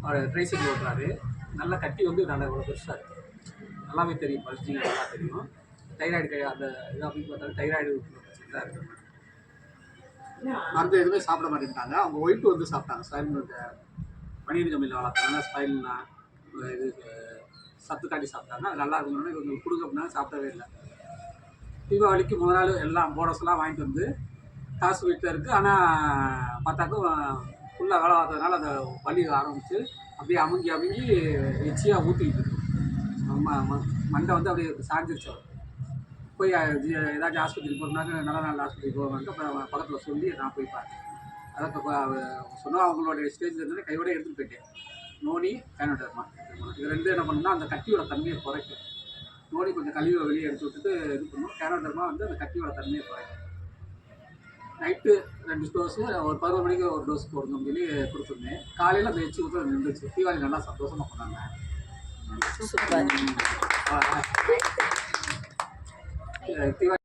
அவர் tricycle ஓட்டுறாரு. நல்லா கட்டி வந்து நல்லா இவ்வளோ பெருசாக இருக்குது. நல்லாவே தெரியும், பல்ஜிங் நல்லா தெரியும். தைராய்டு அந்த இது அப்படின்னு பார்த்தாலும் தைராய்டு பிரச்சனை தான் இருக்குது. மருந்து எதுவுமே சாப்பிட மாட்டேங்கிறாங்க. அவங்க ஒய்ஃபு வந்து சாப்பிட்டாங்க. ஸ்பைரல் பனியன் ஜமீனில் வளர்த்தாங்க. ஸ்பைரல்னா இது சத்து காட்டி சாப்பிட்டாங்க. அது நல்லா இருக்கணும்னு இவங்களுக்கு கொடுக்க அப்படின்னா சாப்பிடவே இல்லை. தீபாவளிக்கு முதல் நாள் எல்லாம் போனஸ்லாம் வாங்கிட்டு வந்து காசு வீட்டில் இருக்குது. ஆனால் பார்த்தாக்கும் ஃபுல்லாக வேலை பார்த்ததுனால அந்த வலி ஆரம்பித்து அப்படியே அமுங்கி எச்சியாக ஊற்றிக்கிட்டு இருக்கு. மண்டை வந்து அப்படியே சாஞ்சிருச்சு. அவர் போய் ஏதாச்சும் ஆஸ்பத்திரிக்கு போகிறனாக்க நல்ல நாள் ஆஸ்பத்திரிக்கு போவாங்க. அப்புறம் பக்கத்தில் சொல்லி நான் போய் பார்த்தேன். அதான் சொன்னால் அவங்களுடைய ஸ்டேஜில் இருந்து கையோட எடுத்துகிட்டு போயிட்டேன். நோனி கேனோடர்மா இது ரெண்டும் என்ன பண்ணால் அந்த கட்டியோட தன்மையை குறைக்கும். நோனி கொஞ்சம் கழிவை வெளியே எடுத்து விட்டுட்டு இது பண்ணும். கேனோடர்மா வந்து அந்த கட்டியோட தன்மையை குறைக்கும். நைட்டு 2 டோஸு, ஒரு 11 மணிக்கு ஒரு டோஸ் போடணும் சொல்லி கொடுத்துருந்தேன். காலையில் அந்த எச்சி ஊற்ற நின்றுச்சு. தீபாவளி நல்லா சந்தோஷமாக பண்ணாங்க. தீபாவளி